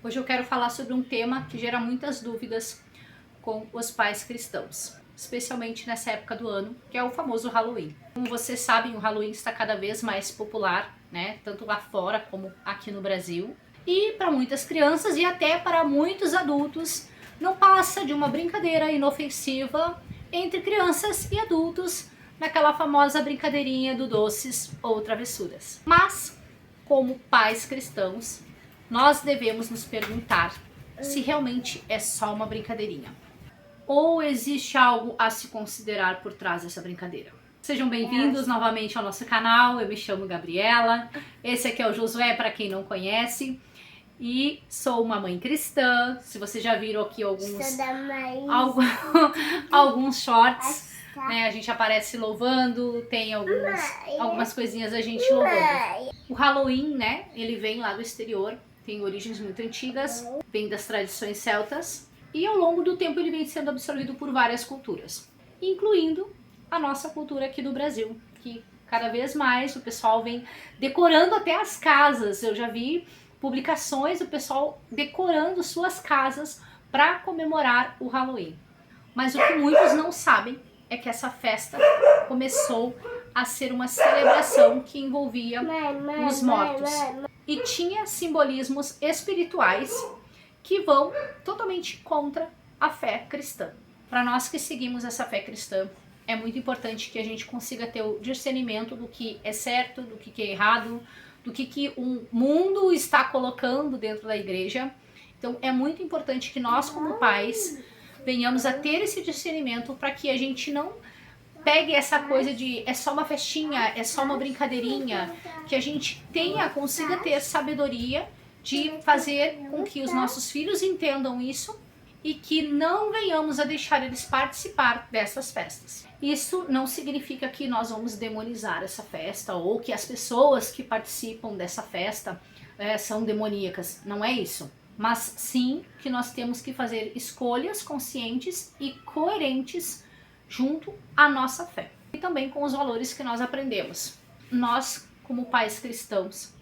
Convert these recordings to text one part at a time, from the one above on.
Hoje eu quero falar sobre um tema que gera muitas dúvidas com os pais cristãos, especialmente nessa época do ano, que é o famoso Halloween. Como vocês sabem, o Halloween está cada vez mais popular, né? Tanto lá fora como aqui no Brasil. E para muitas crianças e até para muitos adultos, não passa de uma brincadeira inofensiva entre crianças e adultos, naquela famosa brincadeirinha do doces ou travessuras. Mas, como pais cristãos, nós devemos nos perguntar se realmente é só uma brincadeirinha ou existe algo a se considerar por trás dessa brincadeira. Sejam bem-vindos novamente ao nosso canal. Eu me chamo Gabriela, esse aqui é o Josué, para quem não conhece, e sou uma mãe cristã. Se vocês já viram aqui alguns shorts, né, a gente aparece louvando, tem algumas coisinhas a gente louvando. O Halloween, né, ele vem lá do exterior, tem origens muito antigas, vem das tradições celtas, e ao longo do tempo ele vem sendo absorvido por várias culturas, incluindo a nossa cultura aqui do Brasil, que cada vez mais o pessoal vem decorando até as casas. Eu já vi publicações do pessoal decorando suas casas para comemorar o Halloween. Mas o que muitos não sabem é que essa festa começou a ser uma celebração que envolvia os mortos e tinha simbolismos espirituais que vão totalmente contra a fé cristã. Para nós que seguimos essa fé cristã, é muito importante que a gente consiga ter o discernimento do que é certo, do que é errado, do que o mundo está colocando dentro da igreja. Então é muito importante que nós, como pais, venhamos a ter esse discernimento para que a gente não pegue essa coisa de é só uma festinha, é só uma brincadeirinha, que a gente consiga ter sabedoria de fazer com que os nossos filhos entendam isso e que não venhamos a deixar eles participar dessas festas. Isso não significa que nós vamos demonizar essa festa ou que as pessoas que participam dessa festa são demoníacas, não é isso. Mas sim que nós temos que fazer escolhas conscientes e coerentes junto à nossa fé e também com os valores que nós aprendemos. Nós, como pais cristãos,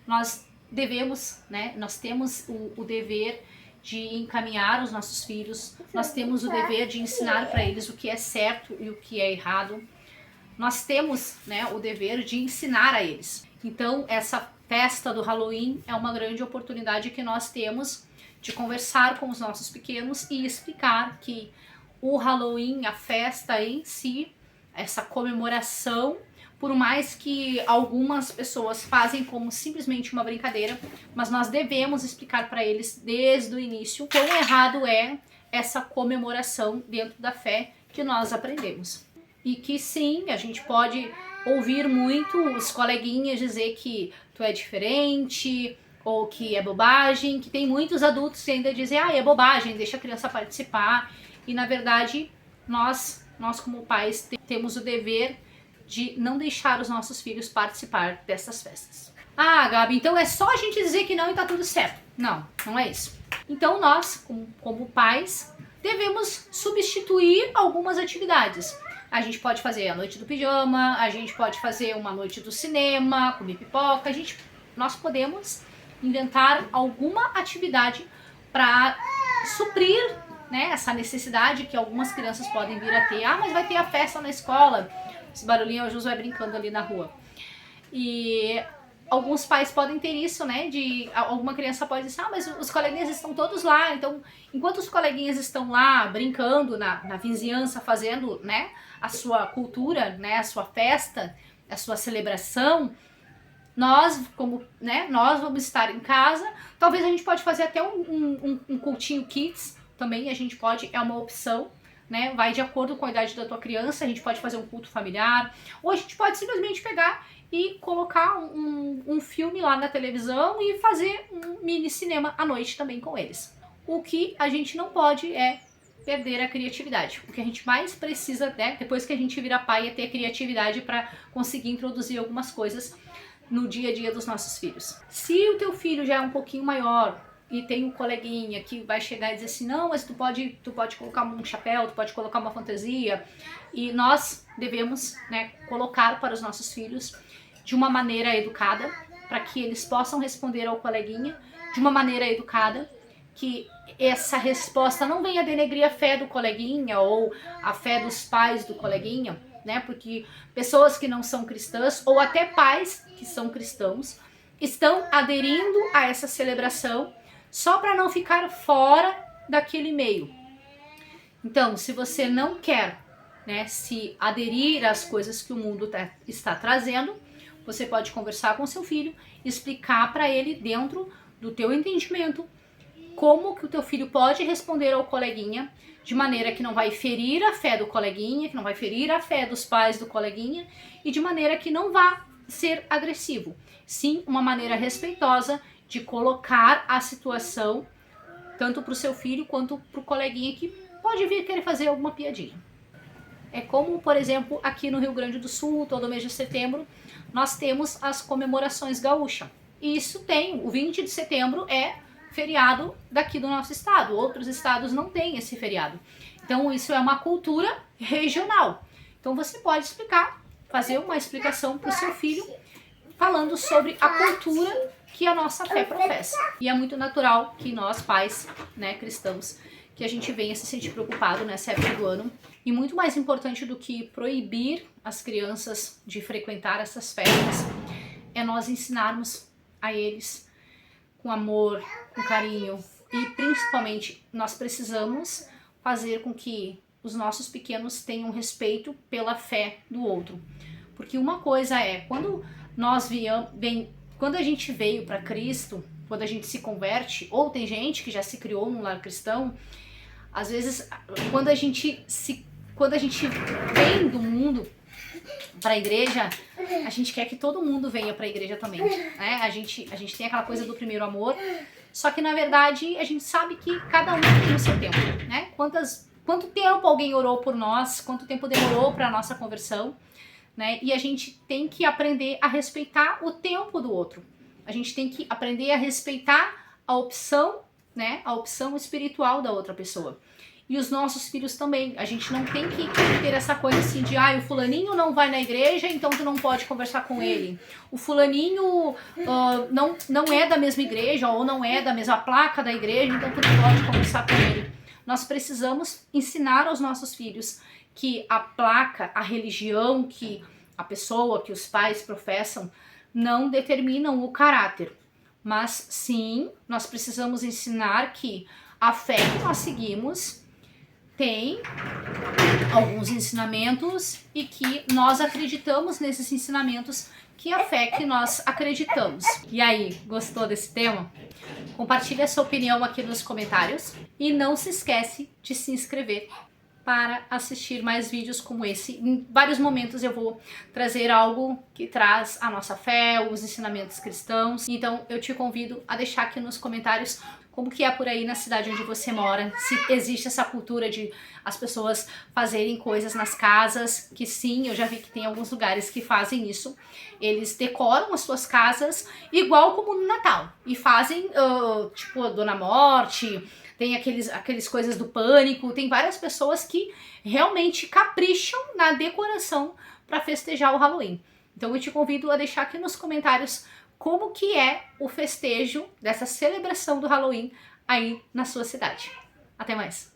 nós devemos, né, nós temos o dever de encaminhar os nossos filhos, nós temos o dever de ensinar para eles o que é certo e o que é errado, nós temos, né, o dever de ensinar a eles. Então essa festa do Halloween é uma grande oportunidade que nós temos de conversar com os nossos pequenos e explicar que o Halloween, a festa em si, essa comemoração, por mais que algumas pessoas fazem como simplesmente uma brincadeira, mas nós devemos explicar para eles desde o início quão errado é essa comemoração dentro da fé que nós aprendemos. E que sim, a gente pode ouvir muito os coleguinhas dizer que tu é diferente, ou que é bobagem, que tem muitos adultos que ainda dizem, é bobagem, deixa a criança participar. E na verdade, nós como pais temos o dever de não deixar os nossos filhos participar dessas festas. Ah, Gabi, então é só a gente dizer que não e tá tudo certo. Não, não é isso. Então nós, como pais, devemos substituir algumas atividades. A gente pode fazer a noite do pijama, a gente pode fazer uma noite do cinema, comer pipoca, nós podemos inventar alguma atividade para suprir, né, essa necessidade que algumas crianças podem vir a ter. Ah, mas vai ter a festa na escola. Esse barulhinho é o Josué brincando ali na rua. E alguns pais podem ter isso, né? Alguma criança pode dizer, mas os coleguinhas estão todos lá. Então, enquanto os coleguinhas estão lá brincando na vizinhança, fazendo, né, a sua cultura, né, a sua festa, a sua celebração, nós, nós vamos estar em casa. Talvez a gente pode fazer até um cultinho kids também. A gente pode, é uma opção, né? Vai de acordo com a idade da tua criança. A gente pode fazer um culto familiar, ou a gente pode simplesmente pegar e colocar um filme lá na televisão e fazer um mini cinema à noite também com eles. O que a gente não pode é perder a criatividade. O que a gente mais precisa, né, depois que a gente vira pai, é ter criatividade para conseguir introduzir algumas coisas no dia a dia dos nossos filhos. Se o teu filho já é um pouquinho maior e tem um coleguinha que vai chegar e dizer assim, não, mas tu pode colocar um chapéu, tu pode colocar uma fantasia, e nós devemos, né, colocar para os nossos filhos de uma maneira educada, para que eles possam responder ao coleguinha de uma maneira educada, que essa resposta não venha denegrir a fé do coleguinha ou a fé dos pais do coleguinha, né? Porque pessoas que não são cristãs ou até pais que são cristãos estão aderindo a essa celebração só para não ficar fora daquele meio. Então, se você não quer, né, se aderir às coisas que o mundo está trazendo, você pode conversar com seu filho, explicar para ele dentro do teu entendimento como que o teu filho pode responder ao coleguinha de maneira que não vai ferir a fé do coleguinha, que não vai ferir a fé dos pais do coleguinha e de maneira que não vá ser agressivo. Sim, uma maneira respeitosa de colocar a situação tanto para o seu filho quanto para o coleguinha que pode vir querer fazer alguma piadinha. É como, por exemplo, aqui no Rio Grande do Sul, todo mês de setembro, nós temos as comemorações gaúchas. E isso tem, o 20 de setembro é feriado daqui do nosso estado. Outros estados não têm esse feriado. Então isso é uma cultura regional. Então você pode explicar, fazer uma explicação para o seu filho falando sobre a cultura que a nossa fé professa. E é muito natural que nós, pais, né, cristãos, que a gente venha se sentir preocupado nessa época do ano. E muito mais importante do que proibir as crianças de frequentar essas festas, é nós ensinarmos a eles com amor, com carinho. E principalmente, nós precisamos fazer com que os nossos pequenos tenham respeito pela fé do outro. Porque uma coisa é, quando a gente veio para Cristo, quando a gente se converte, ou tem gente que já se criou num lar cristão, às vezes quando a gente vem do mundo para a igreja, a gente quer que todo mundo venha para a igreja também, né? A gente tem aquela coisa do primeiro amor, só que na verdade a gente sabe que cada um tem o seu tempo, né? Quanto tempo alguém orou por nós, quanto tempo demorou para a nossa conversão, né? E a gente tem que aprender a respeitar o tempo do outro. A gente tem que aprender a respeitar a opção, né? A opção espiritual da outra pessoa. E os nossos filhos também. A gente não tem que ter essa coisa assim de o fulaninho não vai na igreja, então tu não pode conversar com ele. O fulaninho não é da mesma igreja ou não é da mesma placa da igreja, então tu não pode conversar com ele. Nós precisamos ensinar aos nossos filhos que a placa, a religião que a pessoa, que os pais professam, não determinam o caráter. Mas sim, nós precisamos ensinar que a fé que nós seguimos tem alguns ensinamentos e que nós acreditamos nesses ensinamentos, que é a fé que nós acreditamos. E aí, gostou desse tema? Compartilhe a sua opinião aqui nos comentários e não se esquece de se inscrever para assistir mais vídeos como esse. Em vários momentos eu vou trazer algo que traz a nossa fé, os ensinamentos cristãos. Então eu te convido a deixar aqui nos comentários como que é por aí na cidade onde você mora, se existe essa cultura de as pessoas fazerem coisas nas casas, que sim, eu já vi que tem alguns lugares que fazem isso. Eles decoram as suas casas igual como no Natal e fazem tipo a Dona Morte. Tem aqueles coisas do Pânico, tem várias pessoas que realmente capricham na decoração para festejar o Halloween. Então eu te convido a deixar aqui nos comentários como que é o festejo dessa celebração do Halloween aí na sua cidade. Até mais!